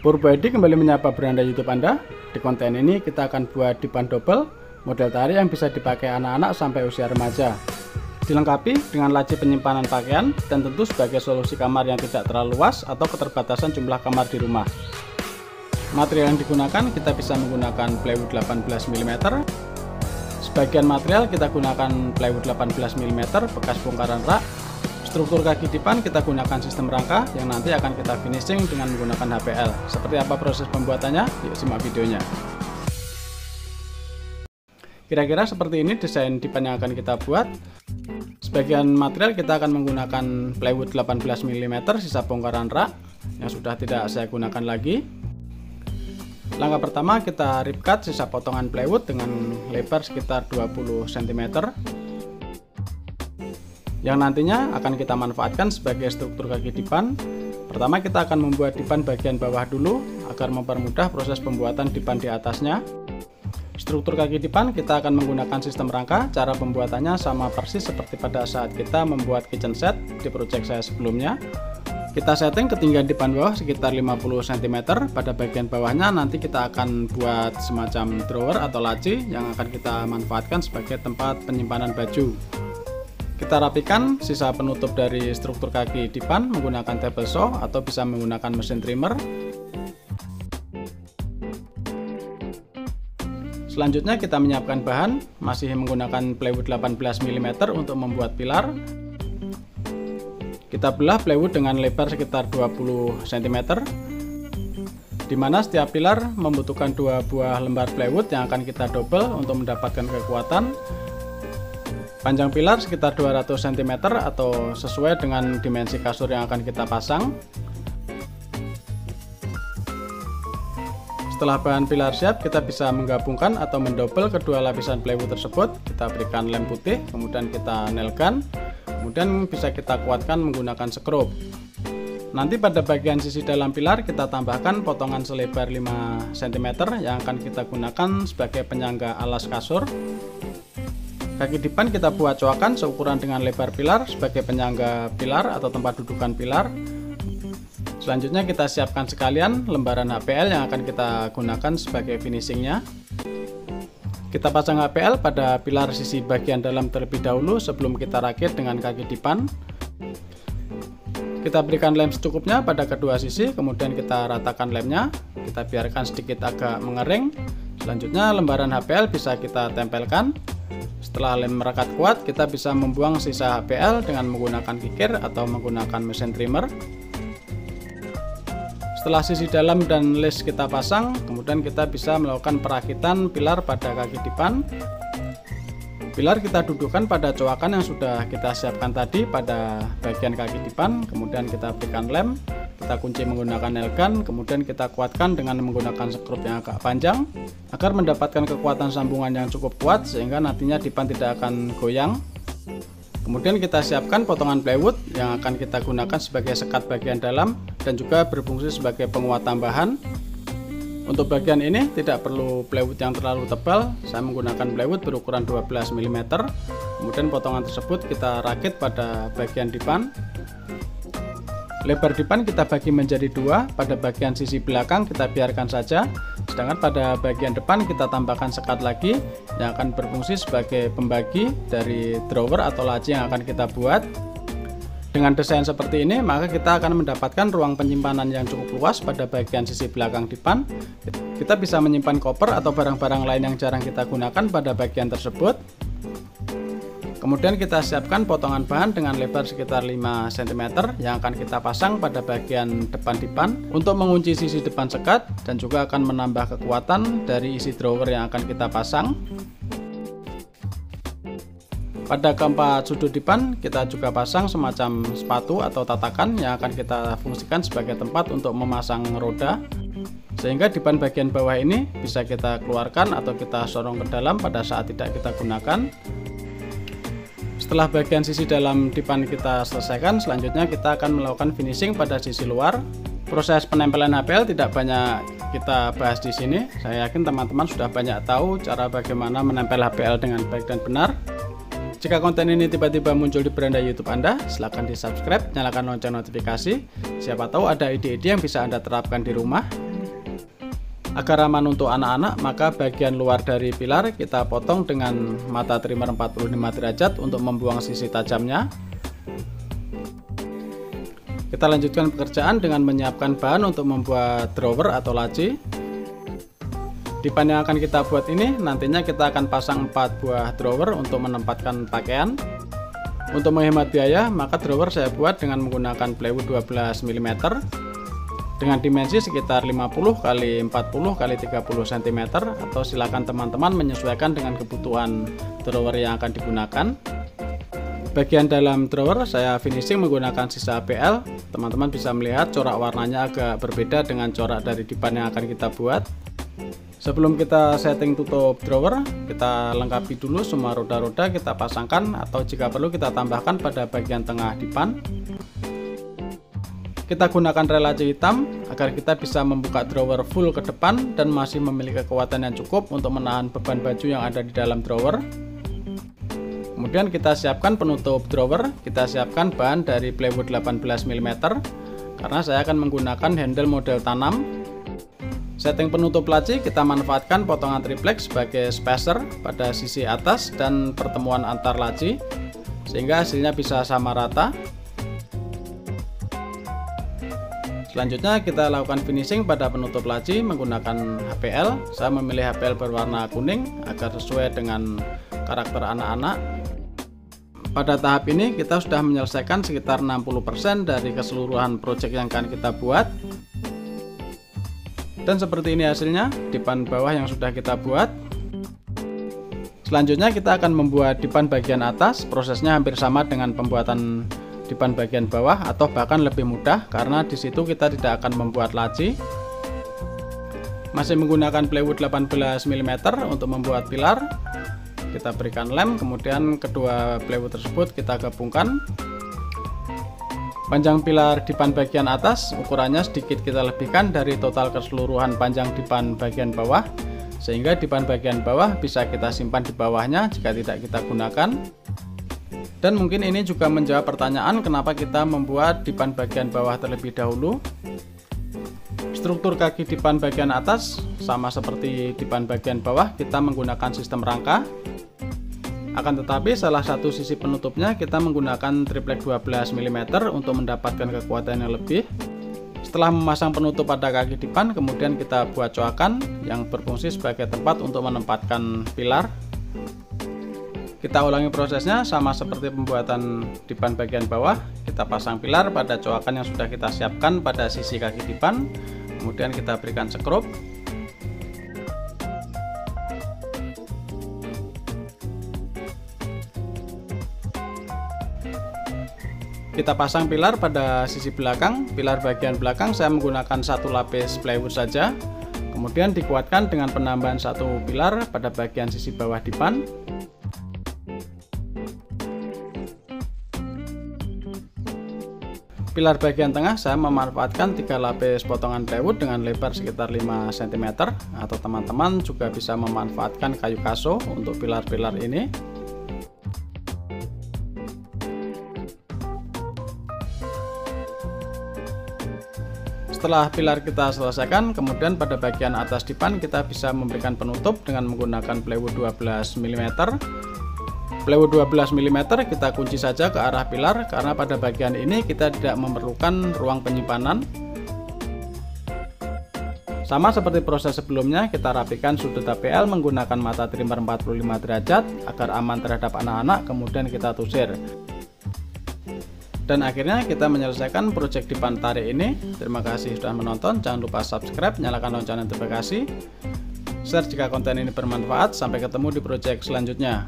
Purbo Edi kembali menyapa beranda YouTube Anda. Di konten ini kita akan buat dipan double model tari yang bisa dipakai anak-anak sampai usia remaja. Dilengkapi dengan laci penyimpanan pakaian dan tentu sebagai solusi kamar yang tidak terlalu luas atau keterbatasan jumlah kamar di rumah. Material yang digunakan kita bisa menggunakan plywood 18 mm. Sebagian material kita gunakan plywood 18 mm bekas bongkaran rak. Struktur kaki dipan kita gunakan sistem rangka yang nanti akan kita finishing dengan menggunakan HPL. Seperti apa proses pembuatannya? Yuk simak videonya. Kira-kira seperti ini desain dipan yang akan kita buat. Sebagian material kita akan menggunakan plywood 18 mm sisa bongkaran rak yang sudah tidak saya gunakan lagi. Langkah pertama kita rip cut sisa potongan plywood dengan lebar sekitar 20 cm yang nantinya akan kita manfaatkan sebagai struktur kaki dipan. Pertama kita akan membuat dipan bagian bawah dulu agar mempermudah proses pembuatan dipan di atasnya. Struktur kaki dipan kita akan menggunakan sistem rangka. Cara pembuatannya sama persis seperti pada saat kita membuat kitchen set di project saya sebelumnya. Kita setting ketinggian dipan bawah sekitar 50 cm. Pada bagian bawahnya nanti kita akan buat semacam drawer atau laci yang akan kita manfaatkan sebagai tempat penyimpanan baju. Kita rapikan sisa penutup dari struktur kaki dipan menggunakan table saw atau bisa menggunakan mesin trimmer. Selanjutnya kita menyiapkan bahan, masih menggunakan plywood 18 mm untuk membuat pilar. Kita belah plywood dengan lebar sekitar 20 cm, di mana setiap pilar membutuhkan 2 buah lembar plywood yang akan kita double untuk mendapatkan kekuatan. Panjang pilar sekitar 200 cm atau sesuai dengan dimensi kasur yang akan kita pasang. Setelah bahan pilar siap, kita bisa menggabungkan atau mendouble kedua lapisan plywood tersebut. Kita berikan lem putih, kemudian kita nail gun, kemudian bisa kita kuatkan menggunakan skrup. Nanti pada bagian sisi dalam pilar kita tambahkan potongan selebar 5 cm yang akan kita gunakan sebagai penyangga alas kasur. Kaki dipan kita buat coakan seukuran dengan lebar pilar sebagai penyangga pilar atau tempat dudukan pilar. Selanjutnya kita siapkan sekalian lembaran HPL yang akan kita gunakan sebagai finishingnya. Kita pasang HPL pada pilar sisi bagian dalam terlebih dahulu sebelum kita rakit dengan kaki dipan. Kita berikan lem secukupnya pada kedua sisi, kemudian kita ratakan lemnya. Kita biarkan sedikit agak mengering. Selanjutnya lembaran HPL bisa kita tempelkan. Setelah lem merekat kuat, kita bisa membuang sisa HPL dengan menggunakan kikir atau menggunakan mesin trimmer. Setelah sisi dalam dan list kita pasang, kemudian kita bisa melakukan perakitan pilar pada kaki dipan. Pilar kita dudukkan pada coakan yang sudah kita siapkan tadi pada bagian kaki dipan, kemudian kita berikan lem, kita kunci menggunakan nail gun, kemudian kita kuatkan dengan menggunakan skrup yang agak panjang agar mendapatkan kekuatan sambungan yang cukup kuat sehingga nantinya dipan tidak akan goyang. Kemudian kita siapkan potongan plywood yang akan kita gunakan sebagai sekat bagian dalam dan juga berfungsi sebagai penguat tambahan. Untuk bagian ini tidak perlu plywood yang terlalu tebal, saya menggunakan plywood berukuran 12 mm. Kemudian potongan tersebut kita rakit pada bagian dipan. Lebar dipan kita bagi menjadi 2, pada bagian sisi belakang kita biarkan saja, sedangkan pada bagian depan kita tambahkan sekat lagi yang akan berfungsi sebagai pembagi dari drawer atau laci yang akan kita buat. Dengan desain seperti ini, maka kita akan mendapatkan ruang penyimpanan yang cukup luas pada bagian sisi belakang dipan. Kita bisa menyimpan koper atau barang-barang lain yang jarang kita gunakan pada bagian tersebut. Kemudian kita siapkan potongan bahan dengan lebar sekitar 5 cm yang akan kita pasang pada bagian depan dipan untuk mengunci sisi depan sekat dan juga akan menambah kekuatan dari isi drawer yang akan kita pasang. Pada keempat sudut dipan kita juga pasang semacam sepatu atau tatakan yang akan kita fungsikan sebagai tempat untuk memasang roda, sehingga dipan bagian bawah ini bisa kita keluarkan atau kita sorong ke dalam pada saat tidak kita gunakan. Setelah bagian sisi dalam dipan kita selesaikan, selanjutnya kita akan melakukan finishing pada sisi luar. Proses penempelan HPL tidak banyak kita bahas di sini. Saya yakin teman-teman sudah banyak tahu cara bagaimana menempel HPL dengan baik dan benar. Jika konten ini tiba-tiba muncul di beranda YouTube Anda, silahkan di subscribe, nyalakan lonceng notifikasi. Siapa tahu ada ide-ide yang bisa Anda terapkan di rumah. Agar aman untuk anak-anak, maka bagian luar dari pilar kita potong dengan mata trimmer 45 derajat untuk membuang sisi tajamnya. Kita lanjutkan pekerjaan dengan menyiapkan bahan untuk membuat drawer atau laci. Dipan yang akan kita buat ini nantinya kita akan pasang 4 buah drawer untuk menempatkan pakaian. Untuk menghemat biaya, maka drawer saya buat dengan menggunakan plywood 12 mm dengan dimensi sekitar 50 x 40 x 30 cm, atau silakan teman-teman menyesuaikan dengan kebutuhan drawer yang akan digunakan. Bagian dalam drawer saya finishing menggunakan sisa APL. Teman-teman bisa melihat corak warnanya agak berbeda dengan corak dari dipan yang akan kita buat. Sebelum kita setting tutup drawer, kita lengkapi dulu semua roda-roda, kita pasangkan atau jika perlu kita tambahkan pada bagian tengah dipan. Kita gunakan rel laci hitam agar kita bisa membuka drawer full ke depan dan masih memiliki kekuatan yang cukup untuk menahan beban baju yang ada di dalam drawer. Kemudian kita siapkan penutup drawer, kita siapkan bahan dari plywood 18 mm karena saya akan menggunakan handle model tanam. Setting penutup laci kita manfaatkan potongan triplek sebagai spacer pada sisi atas dan pertemuan antar laci sehingga hasilnya bisa sama rata. Selanjutnya kita lakukan finishing pada penutup laci menggunakan HPL. Saya memilih HPL berwarna kuning agar sesuai dengan karakter anak-anak. Pada tahap ini kita sudah menyelesaikan sekitar 60% dari keseluruhan project yang akan kita buat. Dan seperti ini hasilnya, dipan bawah yang sudah kita buat. Selanjutnya kita akan membuat dipan bagian atas. Prosesnya hampir sama dengan pembuatan dipan bagian bawah atau bahkan lebih mudah karena di situ kita tidak akan membuat laci. Masih menggunakan plywood 18 mm untuk membuat pilar. Kita berikan lem, kemudian kedua plywood tersebut kita gabungkan. Panjang pilar dipan bagian atas ukurannya sedikit kita lebihkan dari total keseluruhan panjang dipan bagian bawah, sehingga dipan bagian bawah bisa kita simpan di bawahnya jika tidak kita gunakan. Dan mungkin ini juga menjawab pertanyaan kenapa kita membuat dipan bagian bawah terlebih dahulu. Struktur kaki dipan bagian atas sama seperti dipan bagian bawah, kita menggunakan sistem rangka. Akan tetapi salah satu sisi penutupnya kita menggunakan triplek 12 mm untuk mendapatkan kekuatan yang lebih. Setelah memasang penutup pada kaki dipan, kemudian kita buat coakan yang berfungsi sebagai tempat untuk menempatkan pilar. Kita ulangi prosesnya sama seperti pembuatan dipan bagian bawah. Kita pasang pilar pada coakan yang sudah kita siapkan pada sisi kaki dipan. Kemudian kita berikan sekrup. Kita pasang pilar pada sisi belakang. Pilar bagian belakang saya menggunakan satu lapis plywood saja. Kemudian dikuatkan dengan penambahan satu pilar pada bagian sisi bawah dipan. Pilar bagian tengah saya memanfaatkan 3 lapis potongan plywood dengan lebar sekitar 5 cm, atau teman-teman juga bisa memanfaatkan kayu kaso untuk pilar-pilar ini. Setelah pilar kita selesaikan, kemudian pada bagian atas dipan kita bisa memberikan penutup dengan menggunakan plywood 12 mm. Plywood 12 mm kita kunci saja ke arah pilar karena pada bagian ini kita tidak memerlukan ruang penyimpanan. Sama seperti proses sebelumnya, kita rapikan sudut APL menggunakan mata trimmer 45 derajat agar aman terhadap anak-anak, kemudian kita tusir. Dan akhirnya kita menyelesaikan proyek dipan tarik ini. Terima kasih sudah menonton, jangan lupa subscribe, nyalakan lonceng notifikasi, share jika konten ini bermanfaat. Sampai ketemu di proyek selanjutnya.